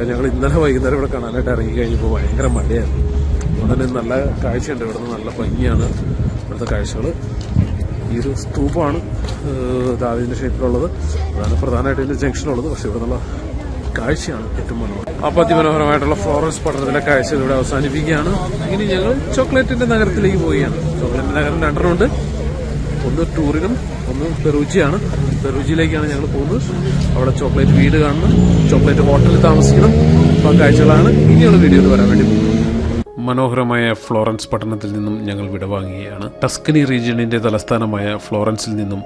ഞങ്ങൾ ഇന്നലെ വൈകുന്നേരം ഇവിടെ കാണാനായിട്ട് ഇറങ്ങി കഴിഞ്ഞപ്പോൾ ഭയങ്കര മഴയായിരുന്നു. അതുകൊണ്ട് തന്നെ നല്ല കാഴ്ചയുണ്ട്. ഇവിടുന്ന് നല്ല ഭംഗിയാണ് ഇവിടുത്തെ കാഴ്ചകൾ. ഈ ഒരു സ്തൂപമാണ് ദാവീദിന്റെ ഷേപ്പിലുള്ളത്. അതാണ് പ്രധാനമായിട്ട് ഇതിന്റെ ജംഗ്ഷനുള്ളത്. പക്ഷെ ഇവിടെ നിന്നുള്ള കാഴ്ചയാണ് ഏറ്റവും മനോഹരം. അപ്പോൾ അതിമനോഹരമായിട്ടുള്ള ഫ്ലോറൻസ് പട്ടണത്തിലെ കാഴ്ചകൾ ഇവിടെ അവസാനിപ്പിക്കുകയാണ്. ഇനി ഞങ്ങൾ ചോക്ലേറ്റിന്റെ നഗരത്തിലേക്ക് പോവുകയാണ്. ചോക്ലേറ്റിന്റെ നഗരം 2 ഉണ്ട്. ഒന്ന് ടൂറിനും ഒന്ന് പെറൂജിയാണ്. പെറൂജിയിലേക്കാണ് ഞങ്ങൾ പോകുന്നത്. അവിടെ ചോക്ലേറ്റ് വീട് കാണണം, ചോക്ലേറ്റ് ഹോട്ടലിൽ താമസിക്കണം. അപ്പോൾ ആ കാഴ്ചകളാണ് ഇനിയുള്ള വീഡിയോയിൽ വരാൻ വേണ്ടി പോകുന്നത്. മനോഹരമായ ഫ്ലോറൻസ് പട്ടണത്തിൽ നിന്നും ഞങ്ങൾ വിടവാങ്ങുകയാണ്. ടസ്കനി റീജിയണിന്റെ തലസ്ഥാനമായ ഫ്ലോറൻസിൽ നിന്നും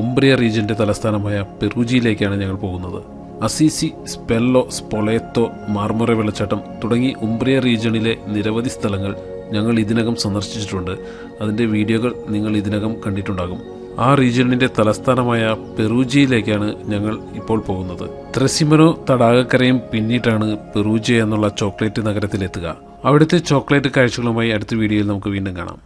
ഉംബ്രിയ റീജിയന്റെ തലസ്ഥാനമായ പെറൂജിയിലേക്കാണ് ഞങ്ങൾ പോകുന്നത്. അസീസി, സ്പെല്ലോ, സ്പൊളേത്തോ, മാർമൊറ വെള്ളച്ചാട്ടം തുടങ്ങി ഉംബ്രിയ റീജിയണിലെ നിരവധി സ്ഥലങ്ങൾ ഞങ്ങൾ ഇതിനകം സന്ദർശിച്ചിട്ടുണ്ട്. അതിന്റെ വീഡിയോകൾ നിങ്ങൾ ഇതിനകം കണ്ടിട്ടുണ്ടാകും. ആ റീജിയണിന്റെ തലസ്ഥാനമായ പെറൂജിയിലേക്കാണ് ഞങ്ങൾ ഇപ്പോൾ പോകുന്നത്. ത്രസിമനോ തടാകക്കരയും പിന്നിട്ടാണ് പെറൂജിയ എന്നുള്ള ചോക്ലേറ്റ് നഗരത്തിലെത്തുക. അവിടുത്തെ ചോക്ലേറ്റ് കാഴ്ചകളുമായി അടുത്ത വീഡിയോയിൽ നമുക്ക് വീണ്ടും കാണാം.